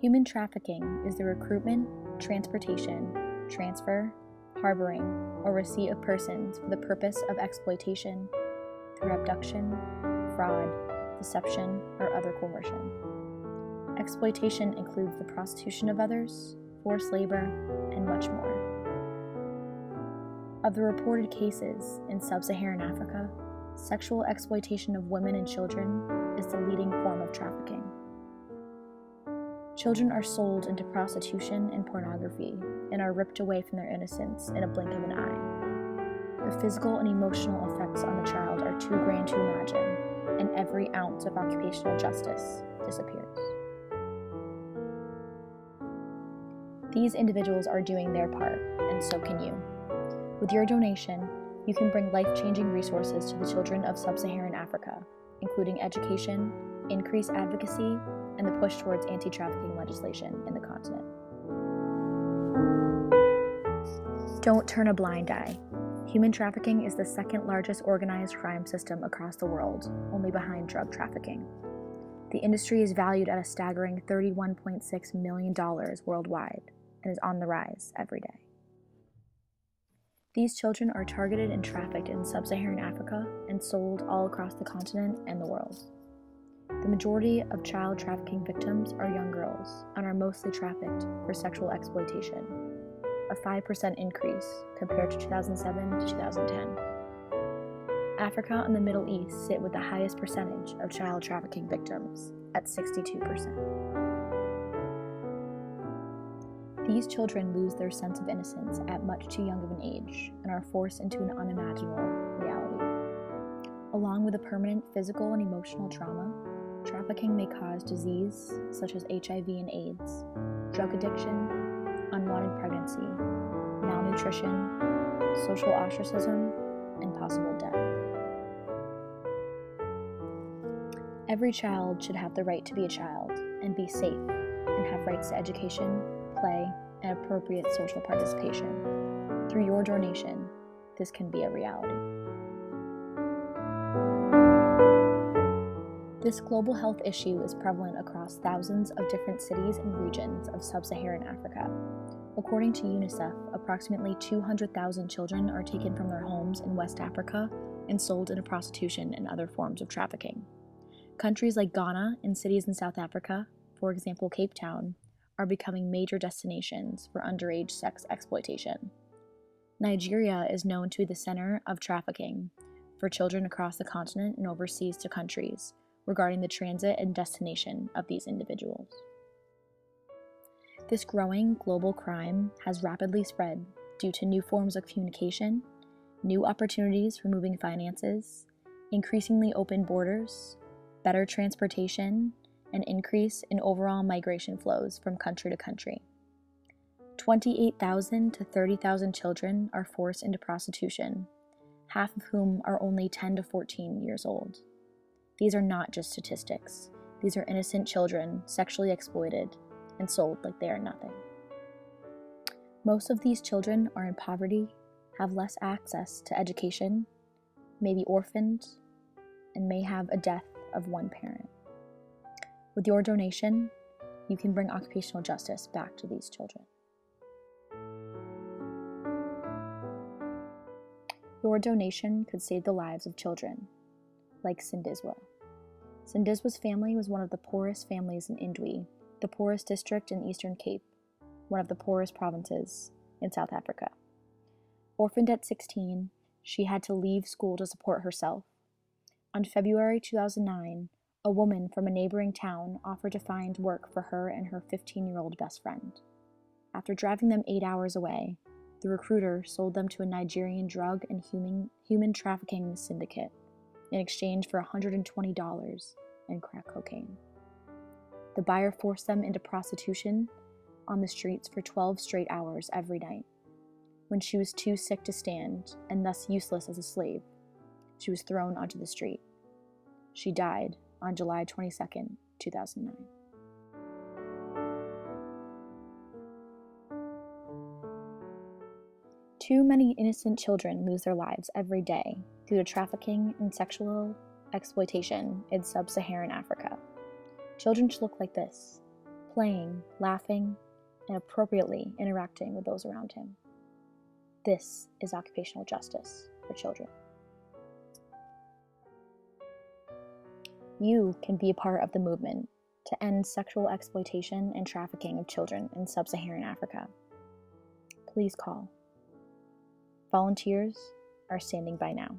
Human trafficking is the recruitment, transportation, transfer, harboring, or receipt of persons for the purpose of exploitation through abduction, fraud, deception, or other coercion. Exploitation includes the prostitution of others, forced labor, and much more. Of the reported cases in Sub-Saharan Africa, sexual exploitation of women and children is the leading form of trafficking. Children are sold into prostitution and pornography and are ripped away from their innocence in a blink of an eye. The physical and emotional effects on the child are too grand to imagine, and every ounce of occupational justice disappears. These individuals are doing their part, and so can you. With your donation, you can bring life-changing resources to the children of Sub-Saharan Africa, including education, increased advocacy, and the push towards anti-trafficking legislation in the continent. Don't turn a blind eye. Human trafficking is the second largest organized crime system across the world, only behind drug trafficking. The industry is valued at a staggering $31.6 million worldwide and is on the rise every day. These children are targeted and trafficked in Sub-Saharan Africa and sold all across the continent and the world. The majority of child trafficking victims are young girls and are mostly trafficked for sexual exploitation, a 5% increase compared to 2007 to 2010. Africa and the Middle East sit with the highest percentage of child trafficking victims at 62%. These children lose their sense of innocence at much too young of an age and are forced into an unimaginable reality. Along with a permanent physical and emotional trauma, trafficking may cause disease such as HIV and AIDS, drug addiction, unwanted pregnancy, malnutrition, social ostracism, and possible death. Every child should have the right to be a child and be safe and have rights to education, play, and appropriate social participation. Through your donation, this can be a reality. This global health issue is prevalent across thousands of different cities and regions of Sub-Saharan Africa. According to UNICEF, approximately 200,000 children are taken from their homes in West Africa and sold into prostitution and other forms of trafficking. Countries like Ghana and cities in South Africa, for example Cape Town, are becoming major destinations for underage sex exploitation. Nigeria is known to be the center of trafficking for children across the continent and overseas to countries regarding the transit and destination of these individuals. This growing global crime has rapidly spread due to new forms of communication, new opportunities for moving finances, increasingly open borders, better transportation, an increase in overall migration flows from country to country. 28,000 to 30,000 children are forced into prostitution, half of whom are only 10 to 14 years old. These are not just statistics. These are innocent children sexually exploited and sold like they are nothing. Most of these children are in poverty, have less access to education, may be orphaned, and may have a death of one parent. With your donation, you can bring occupational justice back to these children. Your donation could save the lives of children, like Sindizwa. Sindizwa's family was one of the poorest families in Indwi, the poorest district in Eastern Cape, one of the poorest provinces in South Africa. Orphaned at 16, she had to leave school to support herself. On February 2009, a woman from a neighboring town offered to find work for her and her 15-year-old best friend. After driving them 8 hours away, the recruiter sold them to a Nigerian drug and human trafficking syndicate in exchange for $120 and crack cocaine. The buyer forced them into prostitution on the streets for 12 straight hours every night. When she was too sick to stand and thus useless as a slave, she was thrown onto the street. She died on July 22, 2009. Too many innocent children lose their lives every day due to trafficking and sexual exploitation in Sub-Saharan Africa. Children should look like this: playing, laughing, and appropriately interacting with those around him. This is occupational justice for children. You can be a part of the movement to end sexual exploitation and trafficking of children in Sub-Saharan Africa. Please call. Volunteers are standing by now.